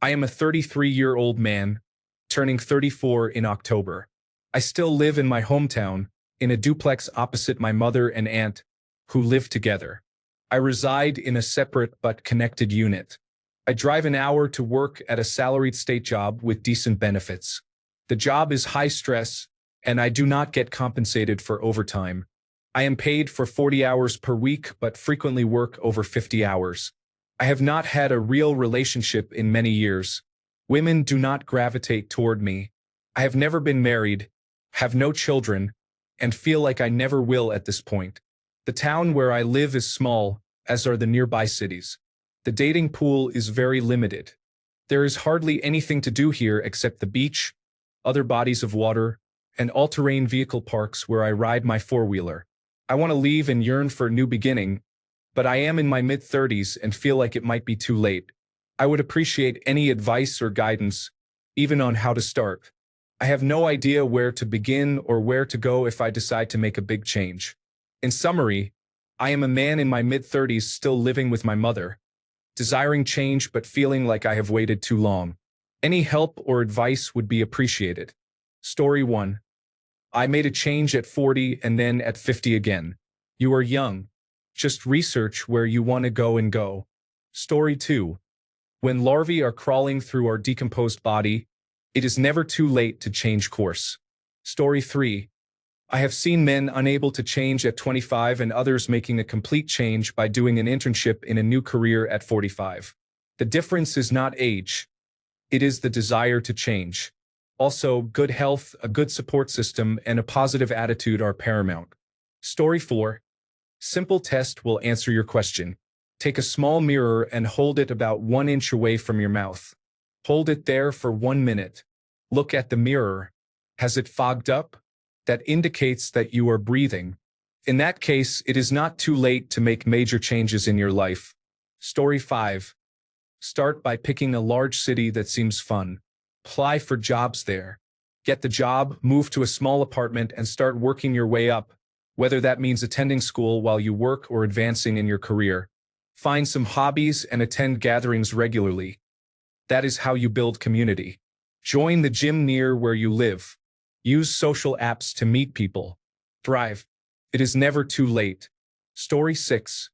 I am a 33-year-old man, turning 34 in October. I still live in my hometown, in a duplex opposite my mother and aunt, who live together. I reside in a separate but connected unit. I drive an hour to work at a salaried state job with decent benefits. The job is high stress, and I do not get compensated for overtime. I am paid for 40 hours per week but frequently work over 50 hours. I have not had a real relationship in many years. Women do not gravitate toward me. I have never been married, have no children, and feel like I never will at this point. The town where I live is small, as are the nearby cities. The dating pool is very limited. There is hardly anything to do here except the beach, other bodies of water, and all-terrain vehicle parks where I ride my four-wheeler. I want to leave and yearn for a new beginning, but I am in my mid-30s and feel like it might be too late. I would appreciate any advice or guidance, even on how to start. I have no idea where to begin or where to go if I decide to make a big change. In summary, I am a man in my mid-30s still living with my mother, desiring change but feeling like I have waited too long. Any help or advice would be appreciated. Story 1. I made a change at 40 and then at 50 again. You are young. Just research where you want to go and go. Story 2. When larvae are crawling through our decomposed body, it is never too late to change course. Story 3. I have seen men unable to change at 25 and others making a complete change by doing an internship in a new career at 45. The difference is not age. It is the desire to change. Also, good health, a good support system, and a positive attitude are paramount. Story 4. Simple test will answer your question. Take a small mirror and hold it about 1 inch away from your mouth. Hold it there for 1 minute. Look at the mirror. Has it fogged up? That indicates that you are breathing. In that case, it is not too late to make major changes in your life. Story 5. Start by picking a large city that seems fun. Apply for jobs there. Get the job, move to a small apartment, and start working your way up, whether that means attending school while you work or advancing in your career. Find some hobbies and attend gatherings regularly. That is how you build community. Join the gym near where you live. Use social apps to meet people. Thrive. It is never too late. Story 6.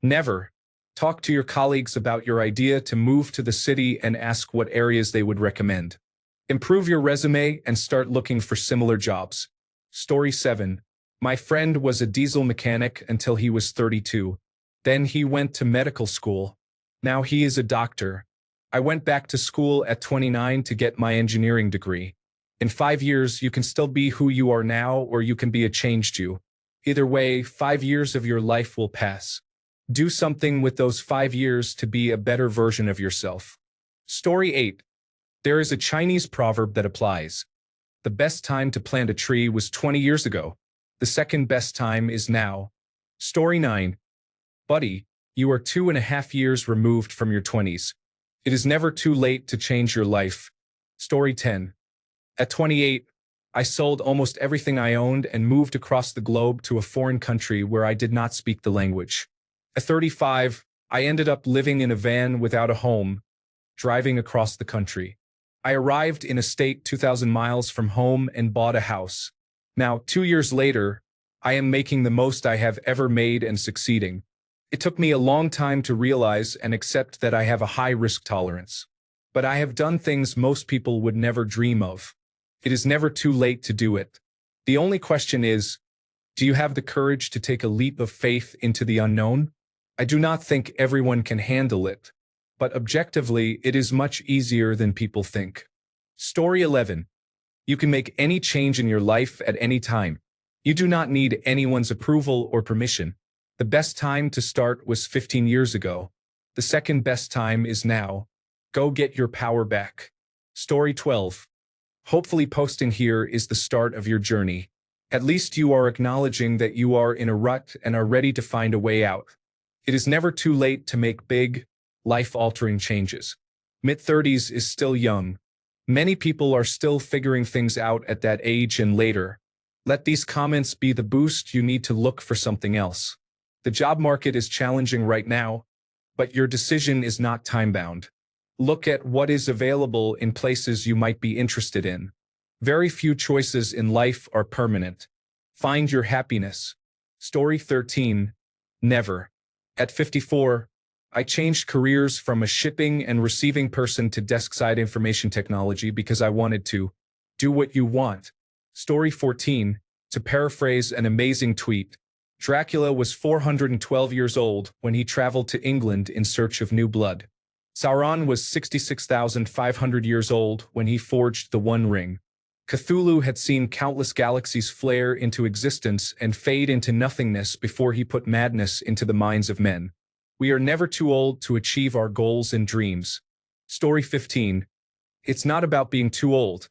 Never. Talk to your colleagues about your idea to move to the city and ask what areas they would recommend. Improve your resume and start looking for similar jobs. Story 7. My friend was a diesel mechanic until he was 32. Then he went to medical school. Now he is a doctor. I went back to school at 29 to get my engineering degree. In 5 years, you can still be who you are now, or you can be a changed you. Either way, 5 years of your life will pass. Do something with those 5 years to be a better version of yourself. Story 8. There is a Chinese proverb that applies. The best time to plant a tree was 20 years ago. The second best time is now. Story 9. Buddy, you are 2.5 years removed from your 20s. It is never too late to change your life. Story 10. At 28, I sold almost everything I owned and moved across the globe to a foreign country where I did not speak the language. At 35, I ended up living in a van without a home, driving across the country. I arrived in a state 2,000 miles from home and bought a house. Now, 2 years later, I am making the most I have ever made and succeeding. It took me a long time to realize and accept that I have a high risk tolerance. But I have done things most people would never dream of. It is never too late to do it. The only question is, do you have the courage to take a leap of faith into the unknown? I do not think everyone can handle it, but objectively, it is much easier than people think. Story 11. You can make any change in your life at any time. You do not need anyone's approval or permission. The best time to start was 15 years ago. The second best time is now. Go get your power back. Story 12. Hopefully posting here is the start of your journey. At least you are acknowledging that you are in a rut and are ready to find a way out. It is never too late to make big, life-altering changes. Mid-30s is still young. Many people are still figuring things out at that age and later. Let these comments be the boost you need to look for something else. The job market is challenging right now, but your decision is not time-bound. Look at what is available in places you might be interested in. Very few choices in life are permanent. Find your happiness. Story 13. Never. At 54, I changed careers from a shipping and receiving person to desk-side information technology because I wanted to do what you want. Story 14. To paraphrase an amazing tweet, Dracula was 412 years old when he traveled to England in search of new blood. Sauron was 66,500 years old when he forged the One Ring. Cthulhu had seen countless galaxies flare into existence and fade into nothingness before he put madness into the minds of men. We are never too old to achieve our goals and dreams. Story 15. It's not about being too old.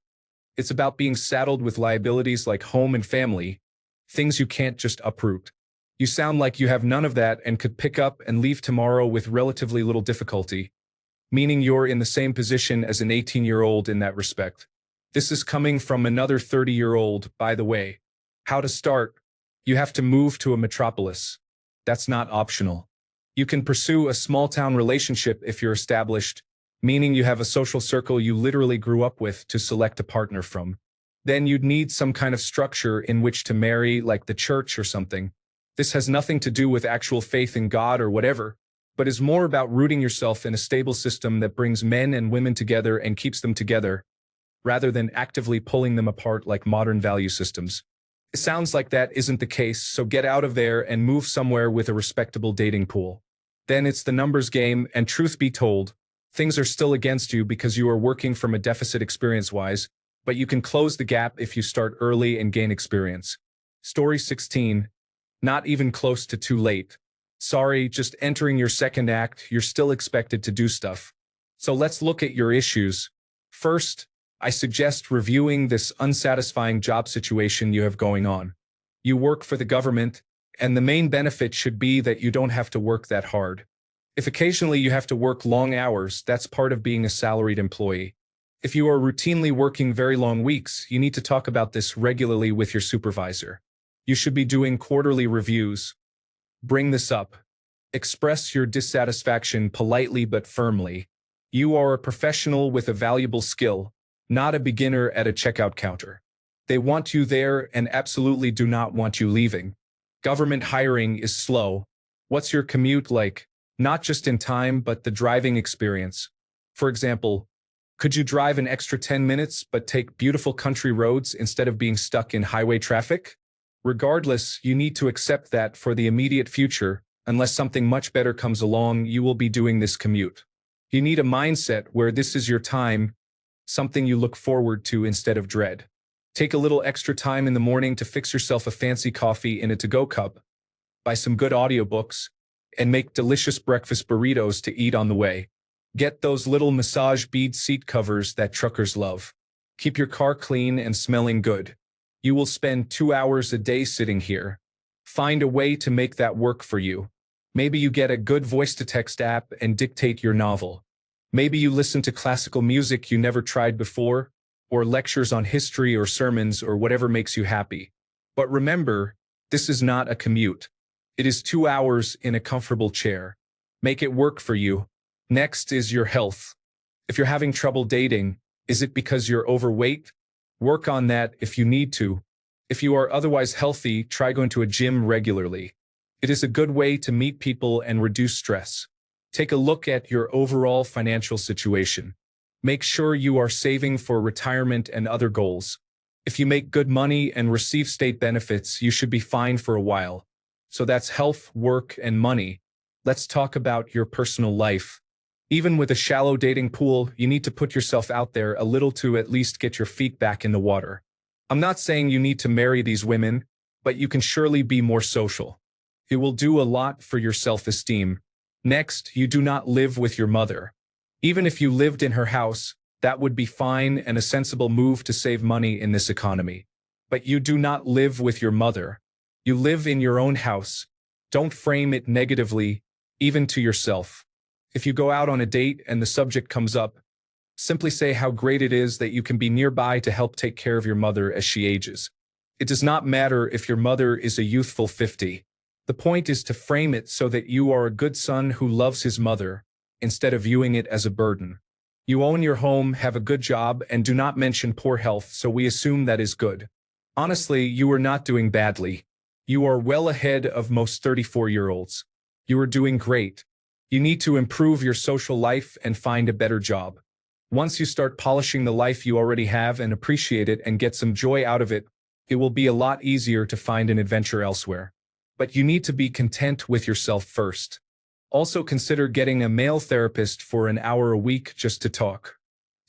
It's about being saddled with liabilities like home and family, things you can't just uproot. You sound like you have none of that and could pick up and leave tomorrow with relatively little difficulty, meaning you're in the same position as an 18-year-old in that respect. This is coming from another 30-year-old, by the way. How to start? You have to move to a metropolis. That's not optional. You can pursue a small-town relationship if you're established, meaning you have a social circle you literally grew up with to select a partner from. Then you'd need some kind of structure in which to marry, like the church or something. This has nothing to do with actual faith in God or whatever, but is more about rooting yourself in a stable system that brings men and women together and keeps them together, rather than actively pulling them apart like modern value systems. It sounds like that isn't the case, so get out of there and move somewhere with a respectable dating pool. Then it's the numbers game, and truth be told, things are still against you because you are working from a deficit experience-wise, but you can close the gap if you start early and gain experience. Story 16. Not even close to too late. Sorry, just entering your second act, you're still expected to do stuff. So let's look at your issues. First, I suggest reviewing this unsatisfying job situation you have going on. You work for the government, and the main benefit should be that you don't have to work that hard. If occasionally you have to work long hours, that's part of being a salaried employee. If you are routinely working very long weeks, you need to talk about this regularly with your supervisor. You should be doing quarterly reviews. Bring this up. Express your dissatisfaction politely but firmly. You are a professional with a valuable skill, not a beginner at a checkout counter. They want you there and absolutely do not want you leaving. Government hiring is slow. What's your commute like? Not just in time, but the driving experience. For example, could you drive an extra 10 minutes but take beautiful country roads instead of being stuck in highway traffic? Regardless, you need to accept that for the immediate future, unless something much better comes along, you will be doing this commute. You need a mindset where this is your time, something you look forward to instead of dread. Take a little extra time in the morning to fix yourself a fancy coffee in a to-go cup, buy some good audiobooks, and make delicious breakfast burritos to eat on the way. Get those little massage bead seat covers that truckers love. Keep your car clean and smelling good. You will spend 2 hours a day sitting here. Find a way to make that work for you. Maybe you get a good voice-to-text app and dictate your novel. Maybe you listen to classical music you never tried before, or lectures on history or sermons or whatever makes you happy. But remember, this is not a commute. It is 2 hours in a comfortable chair. Make it work for you. Next is your health. If you're having trouble dating, is it because you're overweight? Work on that if you need to. If you are otherwise healthy, try going to a gym regularly. It is a good way to meet people and reduce stress. Take a look at your overall financial situation. Make sure you are saving for retirement and other goals. If you make good money and receive state benefits, you should be fine for a while. So that's health, work, and money. Let's talk about your personal life. Even with a shallow dating pool, you need to put yourself out there a little to at least get your feet back in the water. I'm not saying you need to marry these women, but you can surely be more social. It will do a lot for your self-esteem. Next, you do not live with your mother. Even if you lived in her house, that would be fine and a sensible move to save money in this economy. But you do not live with your mother. You live in your own house. Don't frame it negatively, even to yourself. If you go out on a date and the subject comes up, simply say how great it is that you can be nearby to help take care of your mother as she ages. It does not matter if your mother is a youthful 50. The point is to frame it so that you are a good son who loves his mother, instead of viewing it as a burden. You own your home, have a good job, and do not mention poor health, so we assume that is good. Honestly, you are not doing badly. You are well ahead of most 34-year-olds. You are doing great. You need to improve your social life and find a better job. Once you start polishing the life you already have and appreciate it and get some joy out of it, it will be a lot easier to find an adventure elsewhere. But you need to be content with yourself first. Also consider getting a male therapist for an hour a week just to talk.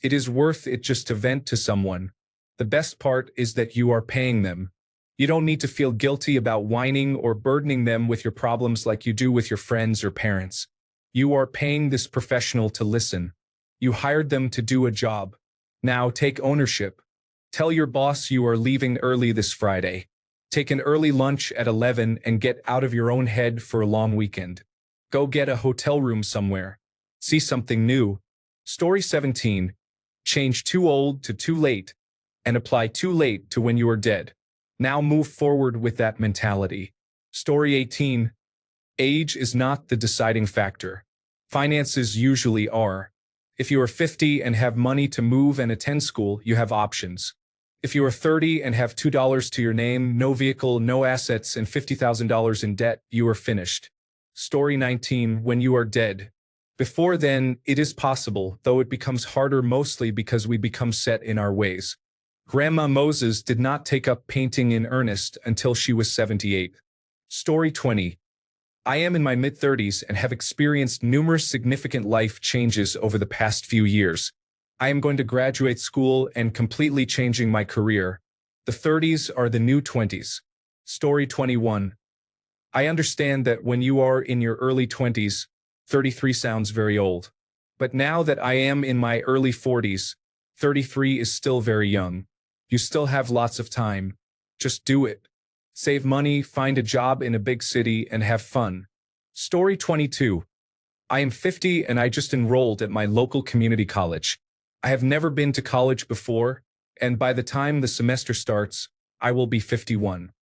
It is worth it just to vent to someone. The best part is that you are paying them. You don't need to feel guilty about whining or burdening them with your problems like you do with your friends or parents. You are paying this professional to listen. You hired them to do a job. Now take ownership. Tell your boss you are leaving early this Friday. Take an early lunch at 11 and get out of your own head for a long weekend. Go get a hotel room somewhere. See something new. Story 17. Change too old to too late, and apply too late to when you are dead. Now move forward with that mentality. Story 18. Age is not the deciding factor. Finances usually are. If you are 50 and have money to move and attend school, you have options. If you are 30 and have $2 to your name, no vehicle, no assets, and $50,000 in debt, you are finished. Story 19. When you are dead. Before then, it is possible, though it becomes harder mostly because we become set in our ways. Grandma Moses did not take up painting in earnest until she was 78. Story 20. I am in my mid-30s and have experienced numerous significant life changes over the past few years. I am going to graduate school and completely changing my career. The 30s are the new 20s. Story 21. I understand that when you are in your early 20s, 33 sounds very old. But now that I am in my early 40s, 33 is still very young. You still have lots of time. Just do it. Save money, find a job in a big city, and have fun. Story 22. I am 50 and I just enrolled at my local community college. I have never been to college before, and by the time the semester starts, I will be 51.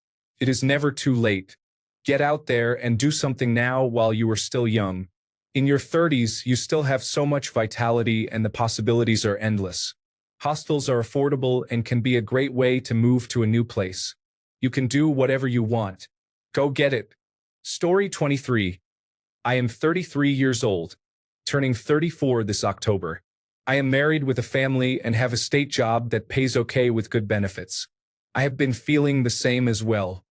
It is never too late. Get out there and do something now while you are still young. In your 30s, you still have so much vitality and the possibilities are endless. Hostels are affordable and can be a great way to move to a new place. You can do whatever you want. Go get it. Story 23. I am 33 years old, turning 34 this October. I am married with a family and have a state job that pays okay with good benefits. I have been feeling the same as well.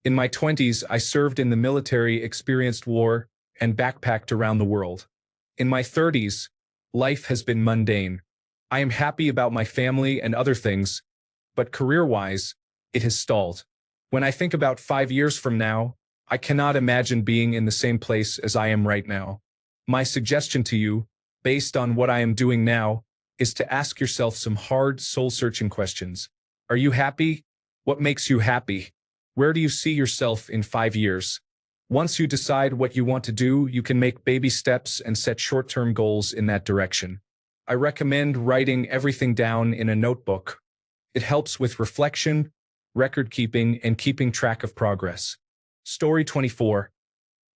In my 20s, I served in the military, experienced war, and backpacked around the world. In my 30s, life has been mundane. I am happy about my family and other things, but career-wise, it has stalled. When I think about 5 years from now, I cannot imagine being in the same place as I am right now. My suggestion to you, based on what I am doing now, is to ask yourself some hard, soul-searching questions. Are you happy? What makes you happy? Where do you see yourself in 5 years? Once you decide what you want to do, you can make baby steps and set short-term goals in that direction. I recommend writing everything down in a notebook. It helps with reflection, record keeping, and keeping track of progress. Story 24.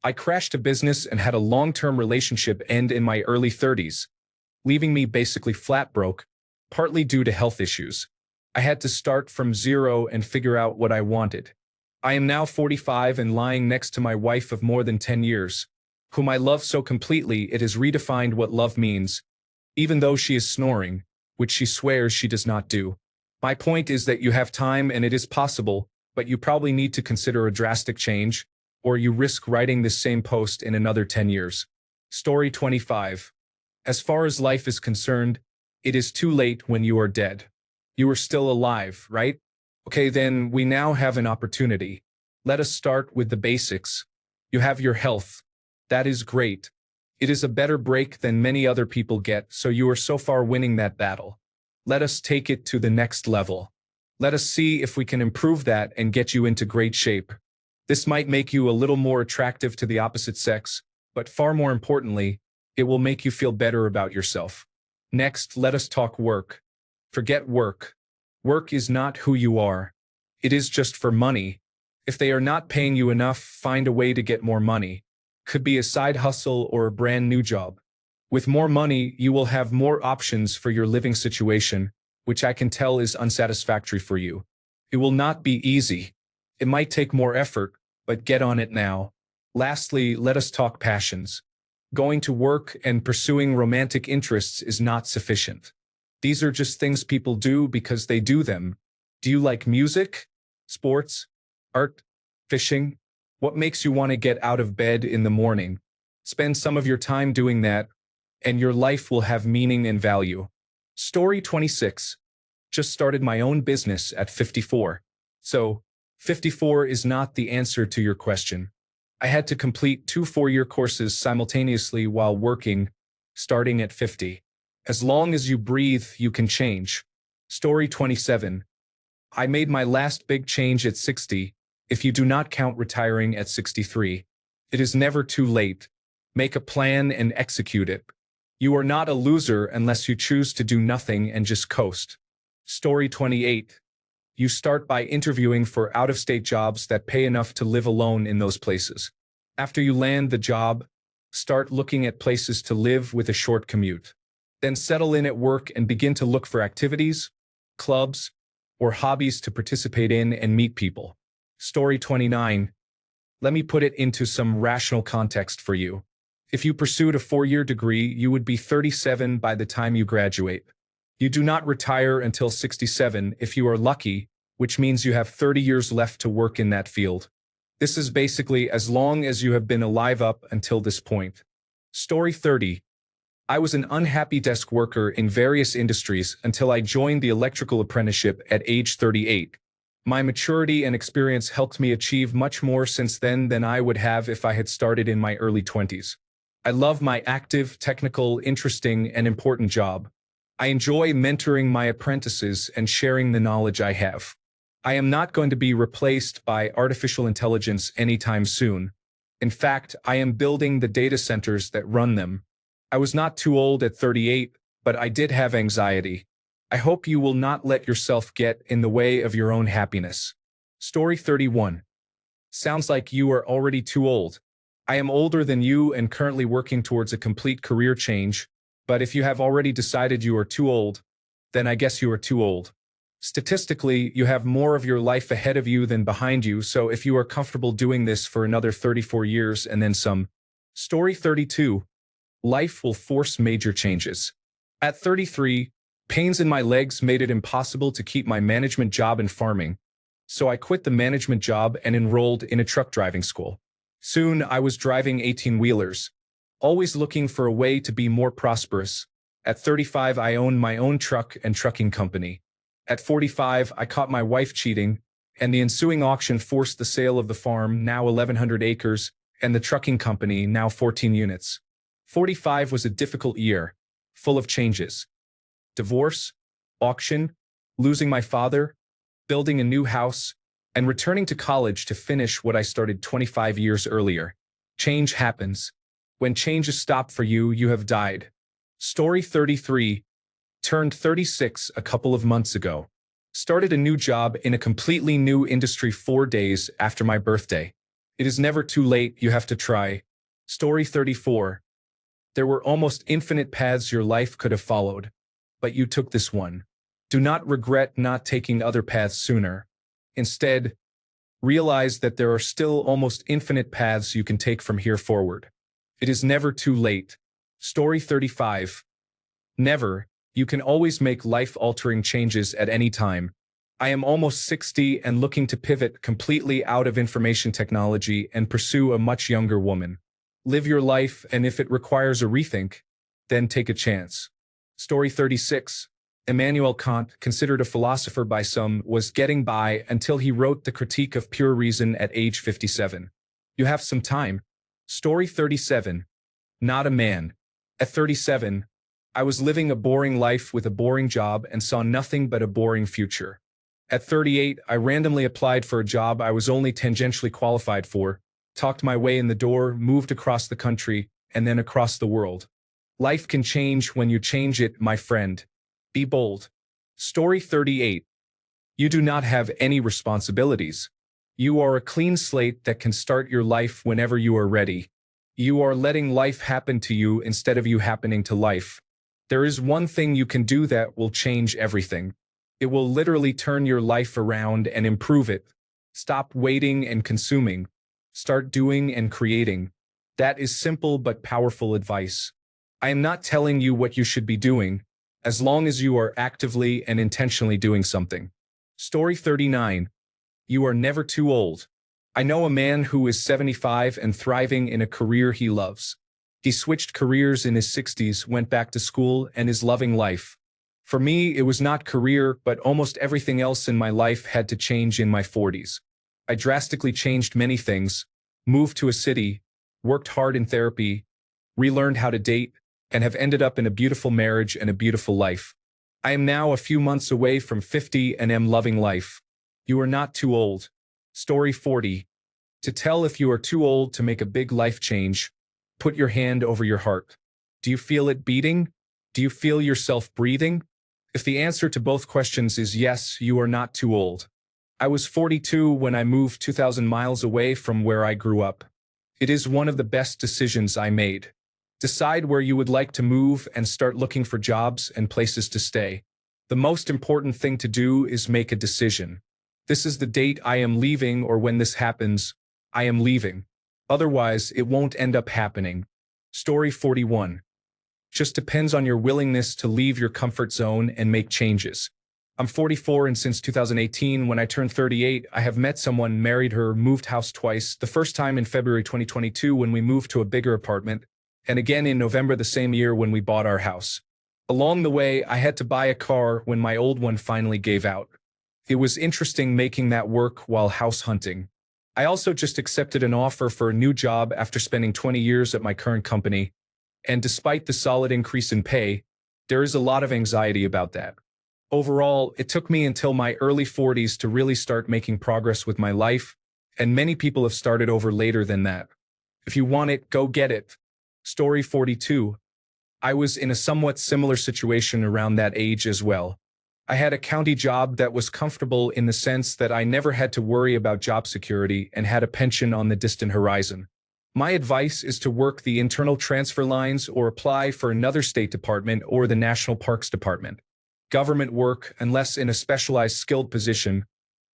I crashed a business and had a long-term relationship end in my early 30s, leaving me basically flat broke, partly due to health issues. I had to start from zero and figure out what I wanted. I am now 45 and lying next to my wife of more than 10 years, whom I love so completely it has redefined what love means, even though she is snoring, which she swears she does not do. My point is that you have time and it is possible, but you probably need to consider a drastic change, or you risk writing this same post in another 10 years. Story 25. As far as life is concerned, it is too late when you are dead. You are still alive, right? Okay, then we now have an opportunity. Let us start with the basics. You have your health. That is great. It is a better break than many other people get, so you are so far winning that battle. Let us take it to the next level. Let us see if we can improve that and get you into great shape. This might make you a little more attractive to the opposite sex, but far more importantly, it will make you feel better about yourself. Next, let us talk work. Forget work. Work is not who you are. It is just for money. If they are not paying you enough, find a way to get more money. Could be a side hustle or a brand new job. With more money, you will have more options for your living situation, which I can tell is unsatisfactory for you. It will not be easy. It might take more effort, but get on it now. Lastly, let us talk passions. Going to work and pursuing romantic interests is not sufficient. These are just things people do because they do them. Do you like music, sports, art, fishing? What makes you want to get out of bed in the morning? Spend some of your time doing that, and your life will have meaning and value. Story 26. Just started my own business at 54. So, 54 is not the answer to your question. I had to complete 2 four-year courses simultaneously while working, starting at 50. As long as you breathe, you can change. Story 27. I made my last big change at 60, if you do not count retiring at 63. It is never too late. Make a plan and execute it. You are not a loser unless you choose to do nothing and just coast. Story 28. You start by interviewing for out-of-state jobs that pay enough to live alone in those places. After you land the job, start looking at places to live with a short commute. Then settle in at work and begin to look for activities, clubs, or hobbies to participate in and meet people. Story 29. Let me put it into some rational context for you. If you pursued a 4-year degree, you would be 37 by the time you graduate. You do not retire until 67 if you are lucky, which means you have 30 years left to work in that field. This is basically as long as you have been alive up until this point. Story 30. I was an unhappy desk worker in various industries until I joined the electrical apprenticeship at age 38. My maturity and experience helped me achieve much more since then than I would have if I had started in my early 20s. I love my active, technical, interesting, and important job. I enjoy mentoring my apprentices and sharing the knowledge I have. I am not going to be replaced by artificial intelligence anytime soon. In fact, I am building the data centers that run them. I was not too old at 38, but I did have anxiety. I hope you will not let yourself get in the way of your own happiness. Story 31. Sounds like you are already too old. I am older than you and currently working towards a complete career change, but if you have already decided you are too old, then I guess you are too old. Statistically, you have more of your life ahead of you than behind you, so if you are comfortable doing this for another 34 years and then some. Story 32. Life will force major changes. At 33, pains in my legs made it impossible to keep my management job in farming, so I quit the management job and enrolled in a truck driving school. Soon, I was driving 18-wheelers, always looking for a way to be more prosperous. At 35, I owned my own truck and trucking company. At 45, I caught my wife cheating, and the ensuing auction forced the sale of the farm, now 1,100 acres, and the trucking company, now 14 units. 45 was a difficult year, full of changes. Divorce, auction, losing my father, building a new house, and returning to college to finish what I started 25 years earlier. Change happens. When changes stop for you, you have died. Story 33. Turned 36 a couple of months ago. Started a new job in a completely new industry 4 days after my birthday. It is never too late, you have to try. Story 34. There were almost infinite paths your life could have followed, but you took this one. Do not regret not taking other paths sooner. Instead, realize that there are still almost infinite paths you can take from here forward. It is never too late. Story 35. Never. You can always make life-altering changes at any time. I am almost 60 and looking to pivot completely out of information technology and pursue a much younger woman. Live your life, and if it requires a rethink, then take a chance. Story 36. Immanuel Kant, considered a philosopher by some, was getting by until he wrote the Critique of Pure Reason at age 57. You have some time. Story 37. Not a man. At 37, I was living a boring life with a boring job and saw nothing but a boring future. At 38, I randomly applied for a job I was only tangentially qualified for, talked my way in the door, moved across the country, and then across the world. Life can change when you change it, my friend. Be bold. Story 38. You do not have any responsibilities. You are a clean slate that can start your life whenever you are ready. You are letting life happen to you instead of you happening to life. There is one thing you can do that will change everything. It will literally turn your life around and improve it. Stop waiting and consuming. Start doing and creating. That is simple but powerful advice. I am not telling you what you should be doing, as long as you are actively and intentionally doing something. Story 39. You are never too old. I know a man who is 75 and thriving in a career he loves. He switched careers in his 60s, went back to school, and is loving life. For me, it was not career, but almost everything else in my life had to change in my 40s. I drastically changed many things, moved to a city, worked hard in therapy, relearned how to date, and have ended up in a beautiful marriage and a beautiful life. I am now a few months away from 50 and am loving life. You are not too old. Story 40. To tell if you are too old to make a big life change, put your hand over your heart. Do you feel it beating? Do you feel yourself breathing? If the answer to both questions is yes, you are not too old. I was 42 when I moved 2,000 miles away from where I grew up. It is one of the best decisions I made. Decide where you would like to move and start looking for jobs and places to stay. The most important thing to do is make a decision. This is the date I am leaving, or when this happens, I am leaving. Otherwise, it won't end up happening. Story 41. Just depends on your willingness to leave your comfort zone and make changes. I'm 44, and since 2018, when I turned 38, I have met someone, married her, moved house twice, the first time in February 2022 when we moved to a bigger apartment, and again in November the same year when we bought our house. Along the way, I had to buy a car when my old one finally gave out. It was interesting making that work while house hunting. I also just accepted an offer for a new job after spending 20 years at my current company, and despite the solid increase in pay, there is a lot of anxiety about that. Overall, it took me until my early 40s to really start making progress with my life, and many people have started over later than that. If you want it, go get it. Story 42. I was in a somewhat similar situation around that age as well. I had a county job that was comfortable in the sense that I never had to worry about job security and had a pension on the distant horizon. My advice is to work the internal transfer lines or apply for another state department or the National Parks Department. Government work, unless in a specialized skilled position,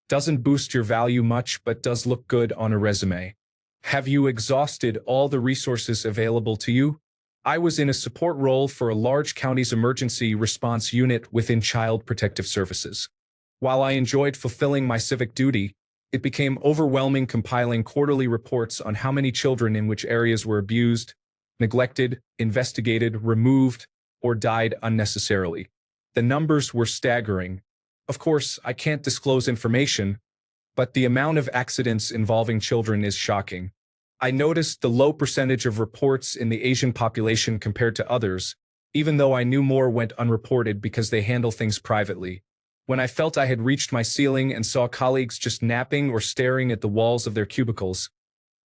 doesn't boost your value much but does look good on a resume. Have you exhausted all the resources available to you? I was in a support role for a large county's emergency response unit within Child Protective Services. While I enjoyed fulfilling my civic duty, it became overwhelming compiling quarterly reports on how many children in which areas were abused, neglected, investigated, removed, or died unnecessarily. The numbers were staggering. Of course, I can't disclose information, but the amount of accidents involving children is shocking. I noticed the low percentage of reports in the Asian population compared to others, even though I knew more went unreported because they handle things privately. When I felt I had reached my ceiling and saw colleagues just napping or staring at the walls of their cubicles,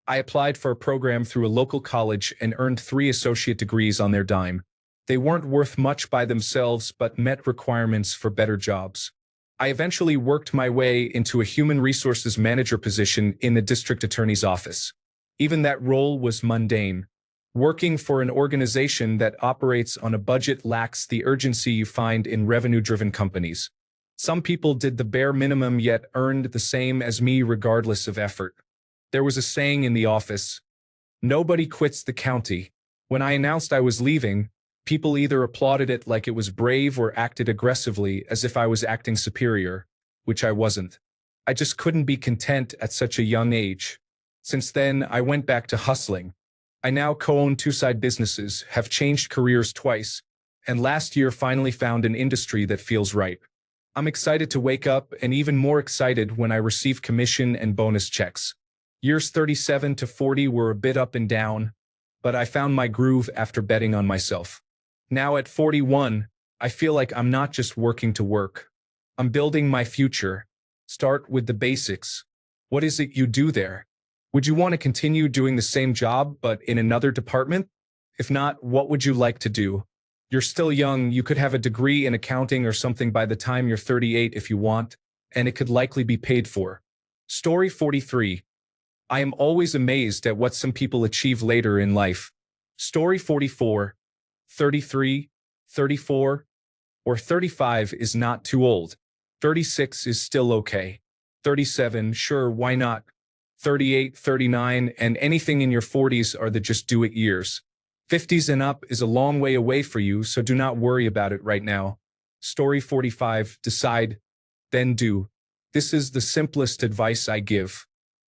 I applied for a program through a local college and earned 3 associate degrees on their dime. They weren't worth much by themselves but met requirements for better jobs. I eventually worked my way into a human resources manager position in the district attorney's office. Even that role was mundane. Working for an organization that operates on a budget lacks the urgency you find in revenue-driven companies. Some people did the bare minimum yet earned the same as me regardless of effort. There was a saying in the office, "Nobody quits the county." When I announced I was leaving, people either applauded it like it was brave or acted aggressively as if I was acting superior, which I wasn't. I just couldn't be content at such a young age. Since then, I went back to hustling. I now co-own 2 side businesses, have changed careers twice, and last year finally found an industry that feels right. I'm excited to wake up and even more excited when I receive commission and bonus checks. Years 37 to 40 were a bit up and down, but I found my groove after betting on myself. Now at 41, I feel like I'm not just working to work. I'm building my future. Start with the basics. What is it you do there? Would you want to continue doing the same job but in another department? If not, what would you like to do? You're still young, you could have a degree in accounting or something by the time you're 38 if you want, and it could likely be paid for. Story 43. I am always amazed at what some people achieve later in life. Story 44, 33, 34, or 35 is not too old. 36 is still okay. 37, sure, why not? 38, 39, and anything in your 40s are the just do it years. 50s and up is a long way away for you, so do not worry about it right now. Story 45, decide, then do. This is the simplest advice I give.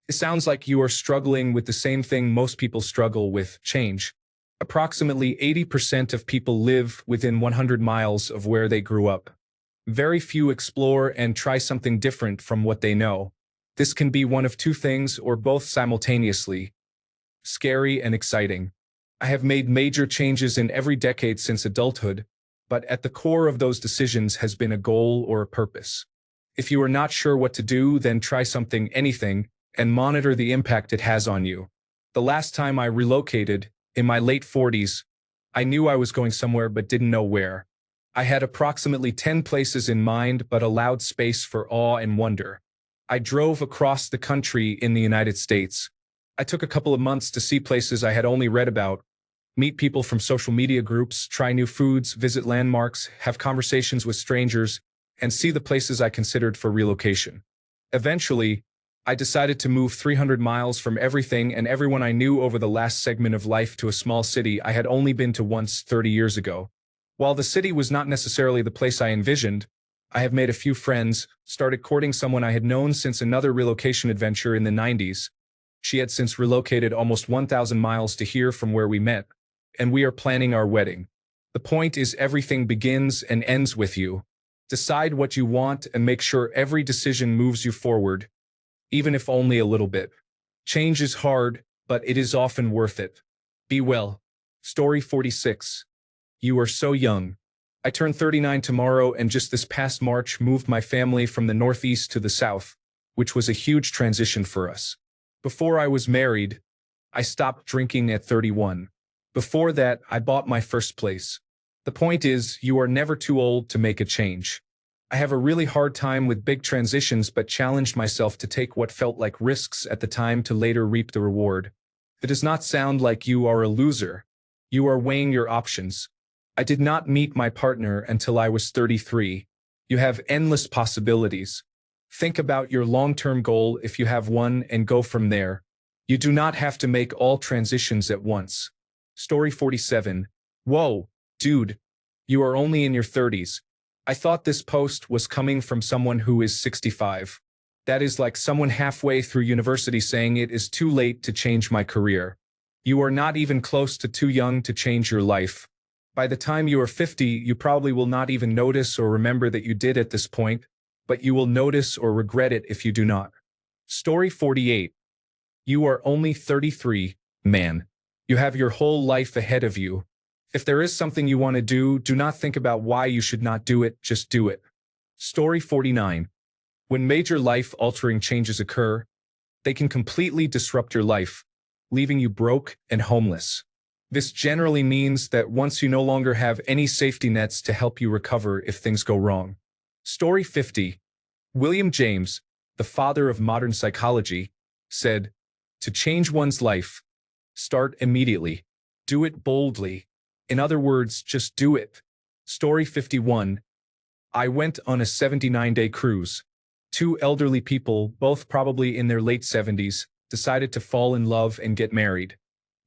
It sounds like you are struggling with the same thing most people struggle with, change. Approximately 80% of people live within 100 miles of where they grew up. Very few explore and try something different from what they know. This can be one of two things or both simultaneously. Scary and exciting. I have made major changes in every decade since adulthood, but at the core of those decisions has been a goal or a purpose. If you are not sure what to do, then try something, anything, and monitor the impact it has on you. The last time I relocated, in my late 40s, I knew I was going somewhere but didn't know where. I had approximately 10 places in mind but allowed space for awe and wonder. I drove across the country in the United States. I took a couple of months to see places I had only read about, meet people from social media groups, try new foods, visit landmarks, have conversations with strangers, and see the places I considered for relocation. Eventually, I decided to move 300 miles from everything and everyone I knew over the last segment of life to a small city I had only been to once 30 years ago. While the city was not necessarily the place I envisioned, I have made a few friends, started courting someone I had known since another relocation adventure in the 90s. She had since relocated almost 1,000 miles to here from where we met, and we are planning our wedding. The point is everything begins and ends with you. Decide what you want and make sure every decision moves you forward, even if only a little bit. Change is hard, but it is often worth it. Be well. Story 46. You are so young. I turn 39 tomorrow and just this past March moved my family from the Northeast to the South, which was a huge transition for us. Before I was married, I stopped drinking at 31. Before that, I bought my first place. The point is, you are never too old to make a change. I have a really hard time with big transitions but challenged myself to take what felt like risks at the time to later reap the reward. It does not sound like you are a loser. You are weighing your options. I did not meet my partner until I was 33. You have endless possibilities. Think about your long-term goal if you have one and go from there. You do not have to make all transitions at once. Story 47. Whoa, dude. You are only in your 30s. I thought this post was coming from someone who is 65. That is like someone halfway through university saying it is too late to change my career. You are not even close to too young to change your life. By the time you are 50, you probably will not even notice or remember that you did at this point, but you will notice or regret it if you do not. Story 48. You are only 33, man. You have your whole life ahead of you. If there is something you want to do not think about why you should not do it, just do it. Story 49. When major life-altering changes occur, they can completely disrupt your life, leaving you broke and homeless. This generally means that once you no longer have any safety nets to help you recover if things go wrong. Story 50. William James, the father of modern psychology, said, "To change one's life, start immediately. Do it boldly. In other words, just do it." Story 51. I went on a 79-day cruise. Two elderly people, both probably in their late 70s, decided to fall in love and get married.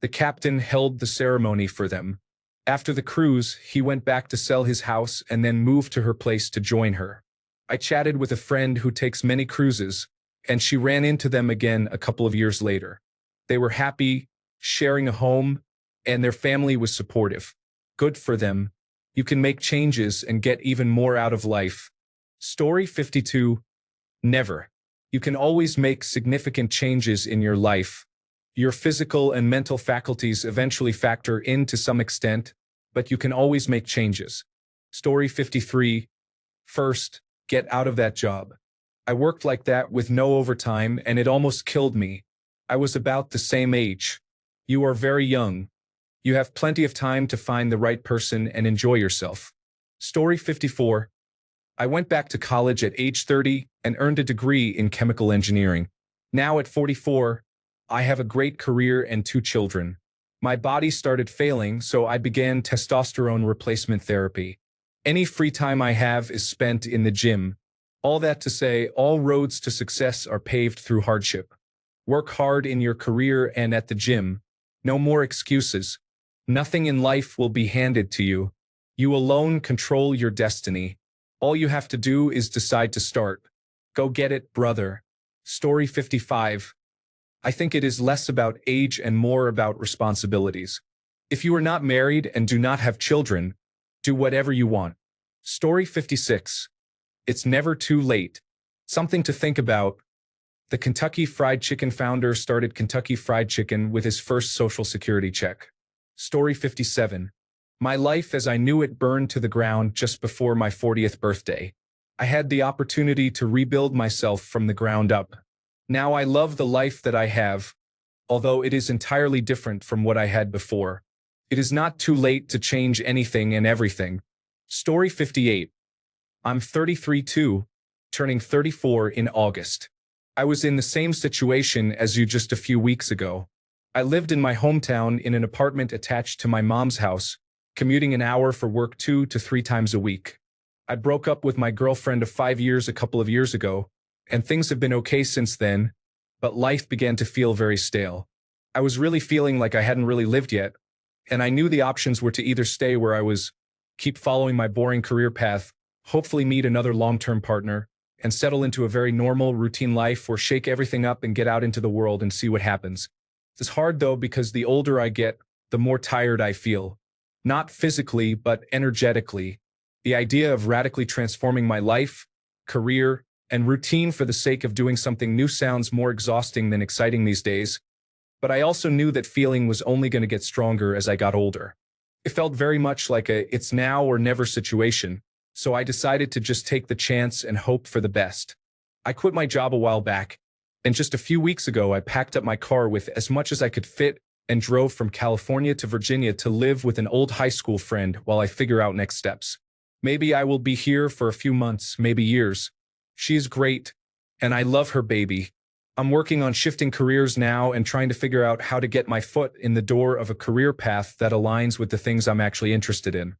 The captain held the ceremony for them. After the cruise, he went back to sell his house and then moved to her place to join her. I chatted with a friend who takes many cruises, and she ran into them again a couple of years later. They were happy, sharing a home, and their family was supportive. Good for them. You can make changes and get even more out of life. Story 52. Never. You can always make significant changes in your life. Your physical and mental faculties eventually factor in to some extent, but you can always make changes. Story 53. First, get out of that job. I worked like that with no overtime and it almost killed me. I was about the same age. You are very young. You have plenty of time to find the right person and enjoy yourself. Story 54. I went back to college at age 30 and earned a degree in chemical engineering. Now at 44, I have a great career and 2 children. My body started failing, so I began testosterone replacement therapy. Any free time I have is spent in the gym. All that to say, all roads to success are paved through hardship. Work hard in your career and at the gym. No more excuses. Nothing in life will be handed to you. You alone control your destiny. All you have to do is decide to start. Go get it, brother. Story 55. I think it is less about age and more about responsibilities. If you are not married and do not have children, do whatever you want. Story 56. It's never too late. Something to think about. The Kentucky Fried Chicken founder started Kentucky Fried Chicken with his first Social Security check. Story 57. My life as I knew it burned to the ground just before my 40th birthday. I had the opportunity to rebuild myself from the ground up. Now I love the life that I have, although it is entirely different from what I had before. It is not too late to change anything and everything. Story 58. I'm 33 too, turning 34 in August. I was in the same situation as you just a few weeks ago. I lived in my hometown in an apartment attached to my mom's house, commuting an hour for work 2 to 3 times a week. I broke up with my girlfriend of 5 years a couple of years ago, and things have been okay since then, but life began to feel very stale. I was really feeling like I hadn't really lived yet, and I knew the options were to either stay where I was, keep following my boring career path, hopefully meet another long-term partner, and settle into a very normal, routine life, or shake everything up and get out into the world and see what happens. It's hard though because the older I get, the more tired I feel. Not physically, but energetically. The idea of radically transforming my life, career, and routine for the sake of doing something new sounds more exhausting than exciting these days, but I also knew that feeling was only going to get stronger as I got older. It felt very much like a it's now or never situation, so I decided to just take the chance and hope for the best. I quit my job a while back, and just a few weeks ago I packed up my car with as much as I could fit and drove from California to Virginia to live with an old high school friend while I figure out next steps. Maybe I will be here for a few months, maybe years. She is great, and I love her baby. I'm working on shifting careers now and trying to figure out how to get my foot in the door of a career path that aligns with the things I'm actually interested in.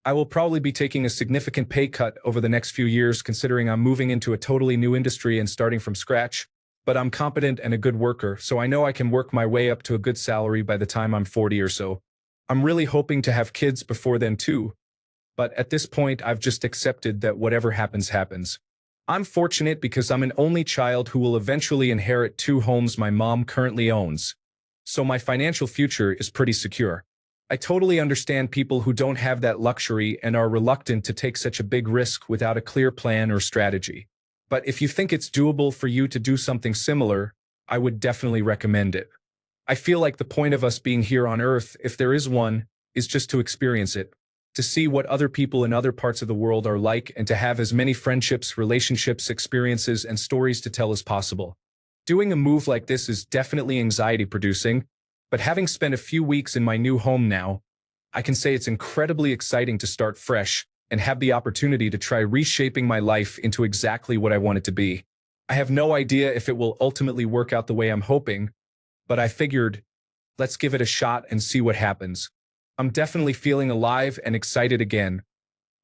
I will probably be taking a significant pay cut over the next few years considering I'm moving into a totally new industry and starting from scratch, but I'm competent and a good worker, so I know I can work my way up to a good salary by the time I'm 40 or so. I'm really hoping to have kids before then too, but at this point I've just accepted that whatever happens, happens. I'm fortunate because I'm an only child who will eventually inherit 2 homes my mom currently owns, so my financial future is pretty secure. I totally understand people who don't have that luxury and are reluctant to take such a big risk without a clear plan or strategy. But if you think it's doable for you to do something similar, I would definitely recommend it. I feel like the point of us being here on Earth, if there is one, is just to experience it, to see what other people in other parts of the world are like and to have as many friendships, relationships, experiences, and stories to tell as possible. Doing a move like this is definitely anxiety-producing, but having spent a few weeks in my new home now, I can say it's incredibly exciting to start fresh and have the opportunity to try reshaping my life into exactly what I want it to be. I have no idea if it will ultimately work out the way I'm hoping, but I figured, let's give it a shot and see what happens. I'm definitely feeling alive and excited again,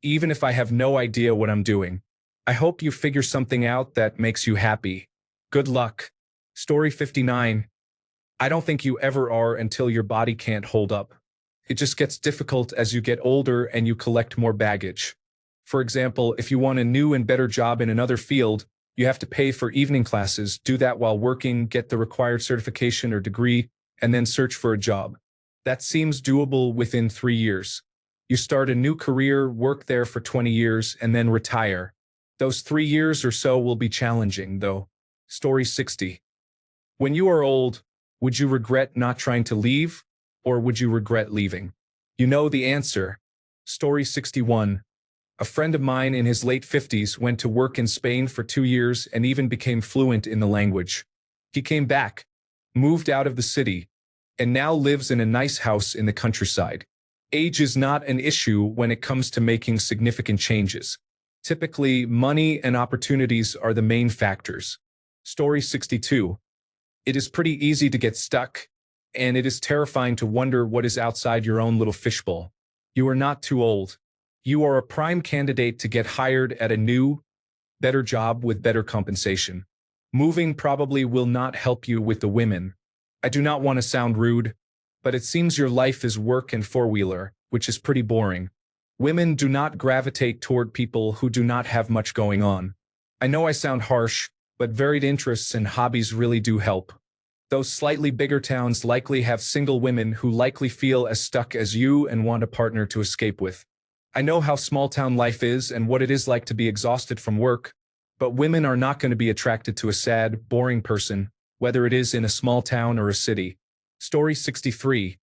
even if I have no idea what I'm doing. I hope you figure something out that makes you happy. Good luck. Story 59. I don't think you ever are until your body can't hold up. It just gets difficult as you get older and you collect more baggage. For example, if you want a new and better job in another field, you have to pay for evening classes, do that while working, get the required certification or degree, and then search for a job. That seems doable within 3 years. You start a new career, work there for 20 years, and then retire. Those 3 years or so will be challenging, though. Story 60. When you are old, would you regret not trying to leave, or would you regret leaving? You know the answer. Story 61. A friend of mine in his late 50s went to work in Spain for 2 years and even became fluent in the language. He came back, moved out of the city, and now lives in a nice house in the countryside. Age is not an issue when it comes to making significant changes. Typically, money and opportunities are the main factors. Story 62. It is pretty easy to get stuck, and it is terrifying to wonder what is outside your own little fishbowl. You are not too old. You are a prime candidate to get hired at a new, better job with better compensation. Moving probably will not help you with the women. I do not want to sound rude, but it seems your life is work and four-wheeler, which is pretty boring. Women do not gravitate toward people who do not have much going on. I know I sound harsh, but varied interests and hobbies really do help. Those slightly bigger towns likely have single women who likely feel as stuck as you and want a partner to escape with. I know how small-town life is and what it is like to be exhausted from work, but women are not going to be attracted to a sad, boring person, whether it is in a small town or a city. Story 63.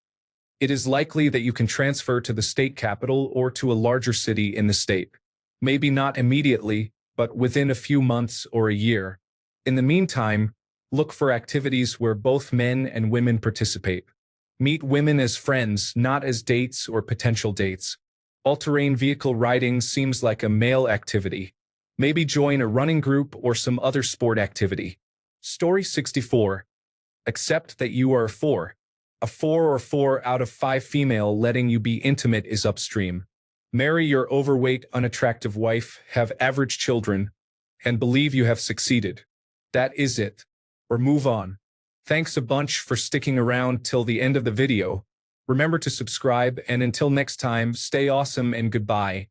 It is likely that you can transfer to the state capital or to a larger city in the state. Maybe not immediately, but within a few months or a year. In the meantime, look for activities where both men and women participate. Meet women as friends, not as dates or potential dates. All-terrain vehicle riding seems like a male activity. Maybe join a running group or some other sport activity. Story 64. Accept that you are a 4. A 4 or 4 out of 5 female letting you be intimate is upstream. Marry your overweight, unattractive wife, have average children, and believe you have succeeded. That is it. Or move on. Thanks a bunch for sticking around till the end of the video. Remember to subscribe, and until next time, stay awesome and goodbye.